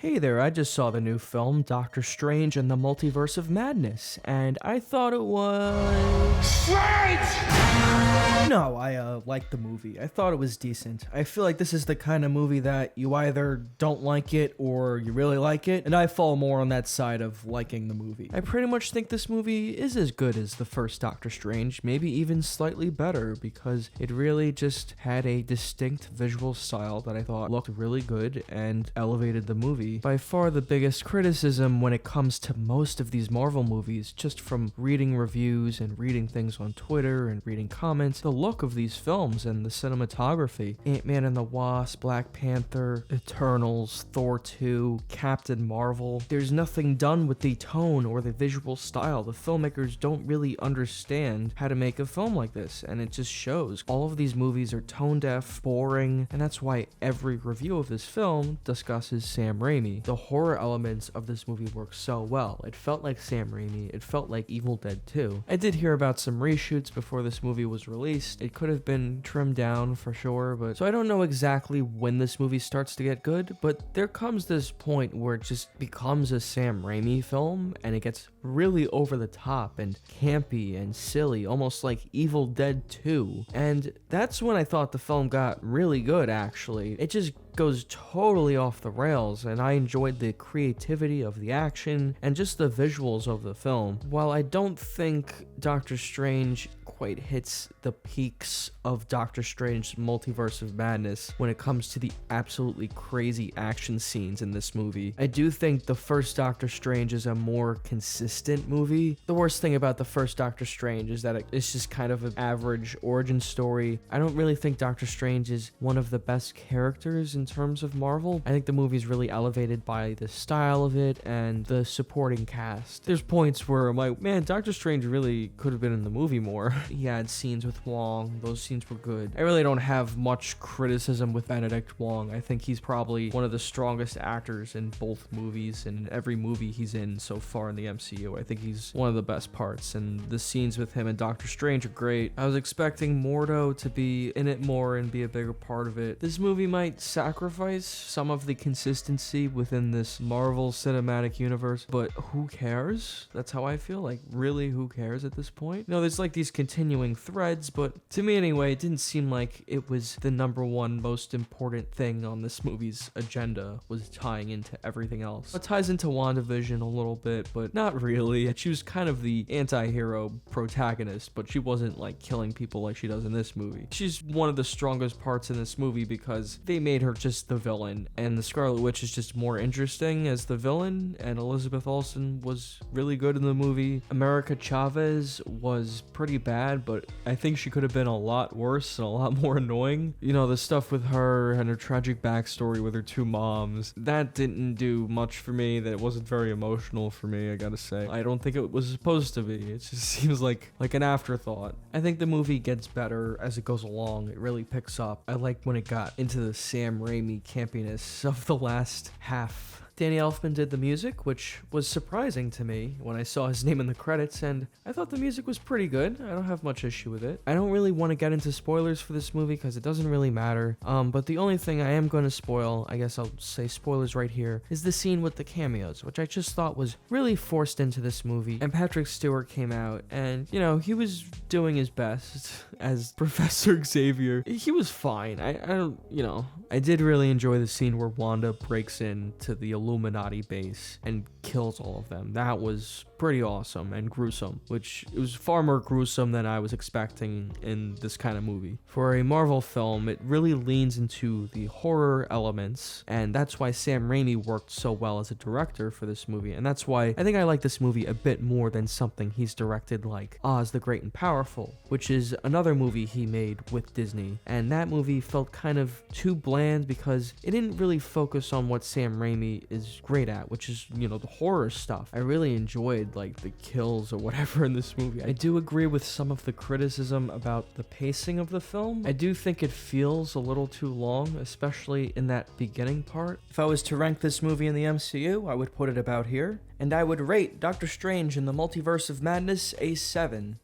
Hey there, I just saw the new film, Doctor Strange and the Multiverse of Madness, and I thought it was... Strange! No, I liked the movie. I thought it was decent. I feel like this is the kind of movie that you either don't like it or you really like it, and I fall more on that side of liking the movie. I pretty much think this movie is as good as the first Doctor Strange, maybe even slightly better, because it really just had a distinct visual style that I thought looked really good and elevated the movie. By far the biggest criticism when it comes to most of these Marvel movies, just from reading reviews and reading things on Twitter and reading comments, the look of these films and the cinematography. Ant-Man and the Wasp, Black Panther, Eternals, Thor 2, Captain Marvel. There's nothing done with the tone or the visual style. The filmmakers don't really understand how to make a film like this, and it just shows. All of these movies are tone deaf, boring, and that's why every review of this film discusses Sam Raimi. The horror elements of this movie work so well. It felt like Sam Raimi. It felt like Evil Dead 2. I did hear about some reshoots before this movie was released. It could have been trimmed down for sure, but so I don't know exactly when this movie starts to get good, but there comes this point where it just becomes a Sam Raimi film and it gets really over the top and campy and silly, almost like Evil Dead 2. And that's when I thought the film got really good, actually. It just goes totally off the rails, and I enjoyed the creativity of the action and just the visuals of the film. While I don't think Doctor Strange quite hits the peaks of Doctor Strange's Multiverse of Madness when it comes to the absolutely crazy action scenes in this movie, I do think the first Doctor Strange is a more consistent movie. The worst thing about the first Doctor Strange is that it's just kind of an average origin story. I don't really think Doctor Strange is one of the best characters in terms of Marvel. I think the movie's really elevated by the style of it and the supporting cast. There's points where I'm like, man, Doctor Strange really could have been in the movie more. He had scenes with Wong. Those scenes were good. I really don't have much criticism with Benedict Wong. I think he's probably one of the strongest actors in both movies and in every movie he's in so far in the MCU. I think he's one of the best parts, and the scenes with him and Doctor Strange are great. I was expecting Mordo to be in it more and be a bigger part of it. This movie might sacrifice some of the consistency within this Marvel Cinematic Universe, but who cares? That's how I feel. Like, really, who cares at this point? No, there's like these continuing threads, but to me anyway, it didn't seem like it was the number one most important thing on this movie's agenda, was tying into everything else. It ties into WandaVision a little bit, but not really. She was kind of the anti-hero protagonist, but she wasn't like killing people like she does in this movie. She's one of the strongest parts in this movie because they made her just the villain, and the Scarlet Witch is just more interesting as the villain, and Elizabeth Olsen was really good in the movie. America Chavez was pretty bad, but I think she could have been a lot worse and a lot more annoying. You know, the stuff with her and her tragic backstory with her two moms, that didn't do much for me. That wasn't very emotional for me, I gotta say. I don't think it was supposed to be. It just seems like an afterthought. I think the movie gets better as it goes along. It really picks up. I liked when it got into the Sam Raimi campiness of the last half. Danny Elfman did the music, which was surprising to me when I saw his name in the credits, and I thought the music was pretty good. I don't have much issue with it. I don't really want to get into spoilers for this movie because it doesn't really matter, but the only thing I am going to spoil, I guess I'll say spoilers right here, is the scene with the cameos, which I just thought was really forced into this movie. And Patrick Stewart came out, and, you know, he was doing his best as Professor Xavier. He was fine. I don't, you know, I did really enjoy the scene where Wanda breaks into the Illuminati base and kills all of them. That was pretty awesome and gruesome, which it was far more gruesome than I was expecting in this kind of movie. For a Marvel film, it really leans into the horror elements, and that's why Sam Raimi worked so well as a director for this movie, and that's why I think I like this movie a bit more than something he's directed like Oz the Great and Powerful, which is another movie he made with Disney, and that movie felt kind of too bland because it didn't really focus on what Sam Raimi is great at, which is, you know, the horror stuff. I really enjoyed like the kills or whatever in this movie. I do agree with some of the criticism about the pacing of the film. I do think it feels a little too long, especially in that beginning part. If I was to rank this movie in the MCU, I would put it about here, and I would rate Doctor Strange in the Multiverse of Madness a 7.